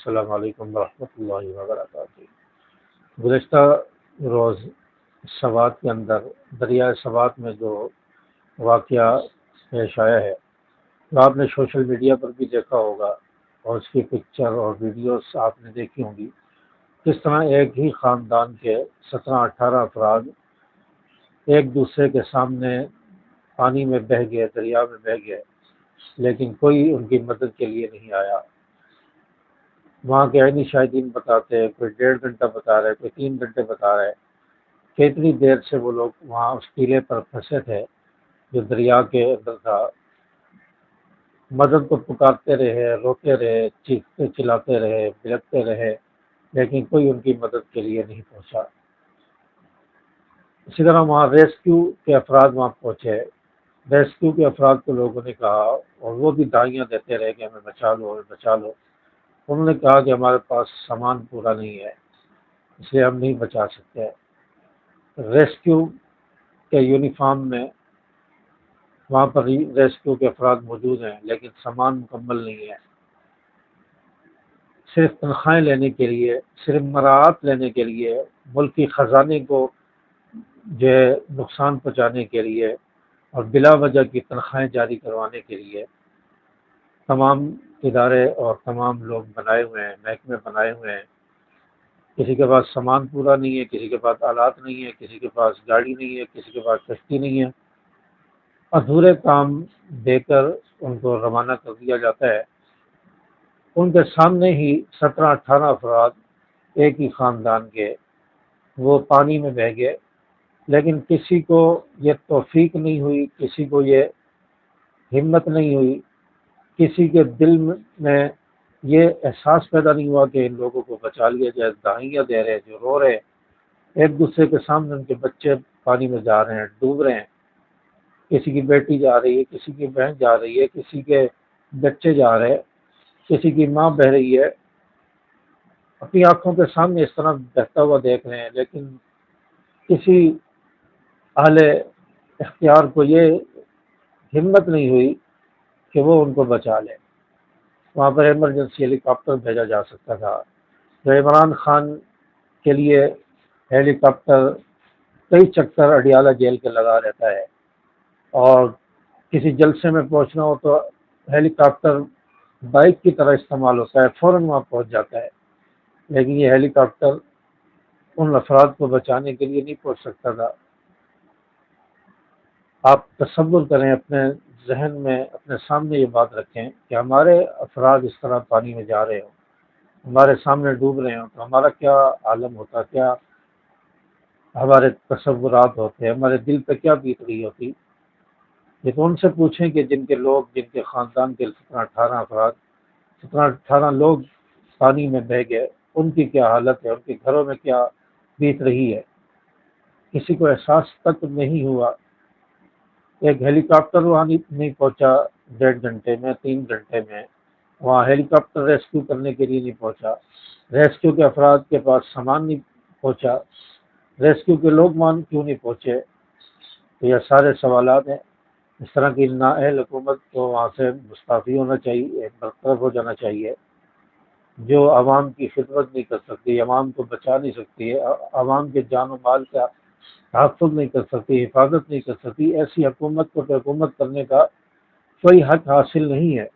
السلام علیکم ورحمۃ اللہ وبرکاتہ۔ گزشتہ روز سوات کے اندر دریائے سوات میں جو واقعہ پیش آیا ہے، تو آپ نے سوشل میڈیا پر بھی دیکھا ہوگا اور اس کی پکچر اور ویڈیوز آپ نے دیکھی ہوں گی، کس طرح ایک ہی خاندان کے 17-18 افراد ایک دوسرے کے سامنے پانی میں بہہ گئے، دریا میں بہہ گئے، لیکن کوئی ان کی مدد کے لیے نہیں آیا۔ وہاں کے عینی شاہدین بتاتے ہیں، کوئی 1.5 گھنٹہ بتا رہے، کوئی 3 گھنٹے بتا رہے کہ اتنی دیر سے وہ لوگ وہاں اس ٹیلے پر پھنسے تھے جو دریا کے اندر تھا۔ مدد کو پکارتے رہے، روتے رہے، چیختے چلاتے رہے، بلکتے رہے، لیکن کوئی ان کی مدد کے لیے نہیں پہنچا۔ اسی طرح وہاں ریسکیو کے افراد وہاں پہنچے، ریسکیو کے افراد کو لوگوں نے کہا، اور وہ بھی دعائیاں دیتے رہے کہ ہمیں بچا لو، ہمیں بچا لو۔ انہوں نے کہا کہ ہمارے پاس سامان پورا نہیں ہے، اس لیے ہم نہیں بچا سکتے۔ ریسکیو کے یونیفارم میں وہاں پر ریسکیو کے افراد موجود ہیں، لیکن سامان مکمل نہیں ہے۔ صرف تنخواہیں لینے کے لیے، صرف مراعات لینے کے لیے، ملکی خزانے کو جو ہے نقصان پہنچانے کے لیے اور بلا وجہ کی تنخواہیں جاری کروانے کے لیے تمام ادارے اور تمام لوگ بنائے ہوئے ہیں، محکمے بنائے ہوئے ہیں۔ کسی کے پاس سامان پورا نہیں ہے، کسی کے پاس آلات نہیں ہے، کسی کے پاس گاڑی نہیں ہے، کسی کے پاس کشتی نہیں ہے۔ ادھورے کام دے کر ان کو روانہ کر دیا جاتا ہے۔ ان کے سامنے ہی 17-18 افراد ایک ہی خاندان کے وہ پانی میں بہہ گئے، لیکن کسی کو یہ توفیق نہیں ہوئی، کسی کو یہ ہمت نہیں ہوئی، کسی کے دل میں یہ احساس پیدا نہیں ہوا کہ ان لوگوں کو بچا لیا جائے۔ دہائیاں دے رہے، جو رو رہے، ایک دوسرے کے سامنے ان کے بچے پانی میں جا رہے ہیں، ڈوب رہے ہیں۔ کسی کی بیٹی جا رہی ہے، کسی کی بہن جا رہی ہے، کسی کے بچے جا رہے ہیں، کسی کی ماں بہہ رہی ہے، اپنی آنکھوں کے سامنے اس طرح بہتا ہوا دیکھ رہے ہیں، لیکن کسی اہل اختیار کو یہ ہمت نہیں ہوئی کہ وہ ان کو بچا لے۔ وہاں پر ایمرجنسی ہیلی کاپٹر بھیجا جا سکتا تھا، تو عمران خان کے لیے ہیلی کاپٹر کئی چکر اڈیالہ جیل کے لگا رہتا ہے، اور کسی جلسے میں پہنچنا ہو تو ہیلی کاپٹر بائک کی طرح استعمال ہوتا ہے، فوراً وہاں پہنچ جاتا ہے، لیکن یہ ہیلی کاپٹر ان افراد کو بچانے کے لیے نہیں پہنچ سکتا تھا۔ آپ تصور کریں، اپنے ذہن میں اپنے سامنے یہ بات رکھیں کہ ہمارے افراد اس طرح پانی میں جا رہے ہوں، ہمارے سامنے ڈوب رہے ہوں، تو ہمارا کیا عالم ہوتا، کیا ہمارے تصورات ہوتے، ہمارے دل پہ کیا بیت رہی ہوتی۔ یہ تو ان سے پوچھیں کہ جن کے لوگ، جن کے خاندان کے 17-18 افراد، 17-18 لوگ پانی میں بہہ گئے، ان کی کیا حالت ہے، ان کے گھروں میں کیا بیت رہی ہے۔ کسی کو احساس تک نہیں ہوا۔ ایک ہیلی کاپٹر وہاں نہیں پہنچا 1.5 گھنٹے میں، 3 گھنٹے میں وہاں ہیلی کاپٹر ریسکیو کرنے کے لیے نہیں پہنچا۔ ریسکیو کے افراد کے پاس سامان نہیں پہنچا، ریسکیو کے لوگ کیوں نہیں پہنچے؟ تو یہ سارے سوالات ہیں۔ اس طرح کی نااہل حکومت کو وہاں سے مستعفی ہونا چاہیے، برطرف ہو جانا چاہیے، جو عوام کی خدمت نہیں کر سکتی، عوام کو بچا نہیں سکتی، عوام کے جان و مال کا تحفظ نہیں کر سکتی، حفاظت نہیں کر سکتی۔ ایسی حکومت کو تو حکومت کرنے کا کوئی حق حاصل نہیں ہے۔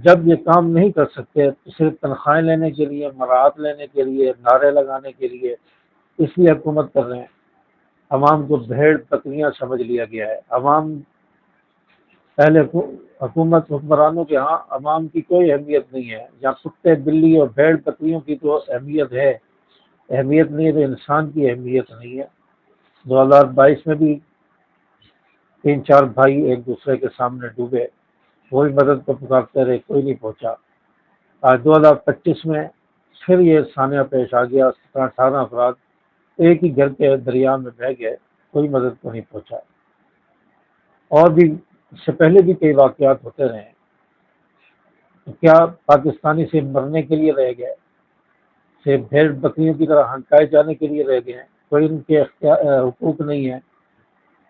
جب یہ کام نہیں کر سکتے تو صرف تنخواہیں لینے کے لیے، مراعات لینے کے لیے، نعرے لگانے کے لیے اس لیے حکومت کر رہے ہیں۔ عوام کو بھیڑ بکریاں سمجھ لیا گیا ہے۔ عوام پہلے حکومت حکمرانوں کے ہاں عوام کی کوئی اہمیت نہیں ہے، جہاں کتے بلی اور بھیڑ بکریوں کی تو اہمیت ہے، اہمیت نہیں ہے تو انسان کی اہمیت نہیں ہے۔ 2022 میں بھی 3-4 بھائی ایک دوسرے کے سامنے ڈوبے، وہی مدد کو پکارتے رہے، کوئی نہیں پہنچا۔ آج 2025 میں پھر یہ سانحہ پیش آ گیا، 17-18 افراد ایک ہی گھر کے دریا میں بہہ گئے، کوئی مدد کو نہیں پہنچا۔ اور بھی اس سے پہلے بھی کئی واقعات ہوتے رہے ہیں۔ تو کیا پاکستانی سے مرنے کے لیے رہ گئے، سے بھیڑ بکریوں کی طرح ہنکائے جانے کے لیے رہ گئے ہیں؟ کوئی ان کے حقوق نہیں ہے؟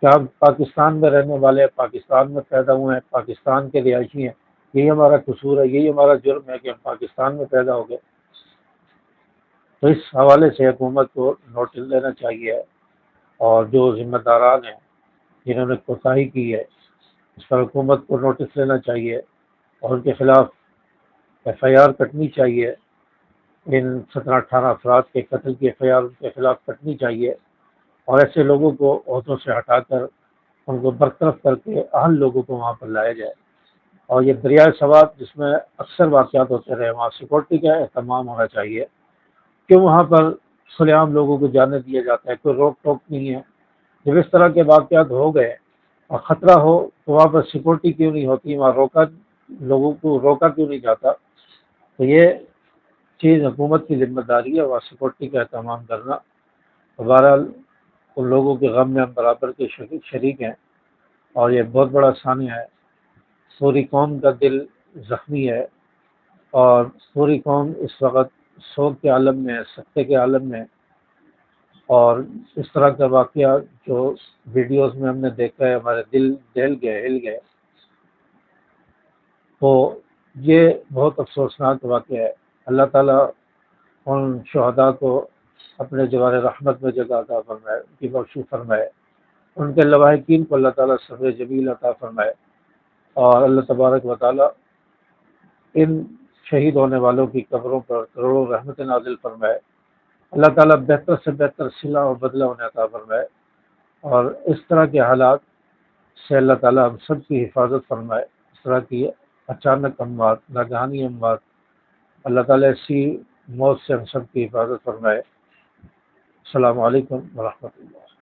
کیا پاکستان میں رہنے والے، پاکستان میں پیدا ہوئے ہیں، پاکستان کے رہائشی ہیں، یہی ہمارا قصور ہے، یہی ہمارا جرم ہے کہ ہم پاکستان میں پیدا ہو گئے۔ تو اس حوالے سے حکومت کو نوٹس لینا چاہیے، اور جو ذمہ داران ہیں جنہوں نے کوتاہی کی ہے اس پر حکومت کو نوٹس لینا چاہیے، اور ان کے خلاف ایف آئی آر کٹنی چاہیے۔ ان 17-18 افراد کے قتل کی ایف آئی آر ان کے خلاف کٹنی چاہیے، اور ایسے لوگوں کو عہدوں سے ہٹا کر ان کو برطرف کر کے اہل لوگوں کو وہاں پر لایا جائے۔ اور یہ دریائے سوات جس میں اکثر واقعات ہوتے رہے، وہاں سیکورٹی کا اہتمام ہونا چاہیے، کیوں وہاں پر کھلے عام لوگوں کو جانے دیا جاتا ہے، کوئی روک ٹوک نہیں ہے۔ جب اس طرح کے واقعات ہو گئے اور خطرہ ہو تو وہاں پر سیکورٹی کیوں نہیں ہوتی، وہاں لوگوں کو روکا کیوں نہیں جاتا؟ تو یہ چیز حکومت کی ذمہ داری ہے، وہاں سیکورٹی کا اہتمام کرنا۔ بہرحال ان لوگوں کے غم میں ہم برابر کے شریک ہیں، اور یہ بہت بڑا سانحہ ہے۔ پوری قوم کا دل زخمی ہے، اور پوری قوم اس وقت سوگ کے عالم میں ہے، سکتے کے عالم میں ہے۔ اور اس طرح کا واقعہ جو ویڈیوز میں ہم نے دیکھا ہے، ہمارے دل دہل گئے، ہل گئے۔ تو یہ بہت افسوسناک واقعہ ہے۔ اللہ تعالیٰ ان شہداء کو اپنے جوار رحمت میں جگہ عطا فرمائے، ان کی بخشی فرمائے، ان کے لواحقین کو اللہ تعالیٰ صبر جمیل عطا فرمائے، اور اللہ تبارک و تعالیٰ ان شہید ہونے والوں کی قبروں پر کروڑوں رحمت نازل فرمائے۔ اللہ تعالیٰ بہتر سے بہتر صلہ و بدلہ انہیں عطا فرمائے، اور اس طرح کے حالات سے اللہ تعالیٰ ہم سب کی حفاظت فرمائے۔ اس طرح کی اچانک اموات، ناگہانی اموات، اللہ تعالیٰ ایسی موت سے ہم سب کی حفاظت فرمائے۔ السلام علیکم ورحمۃ اللہ۔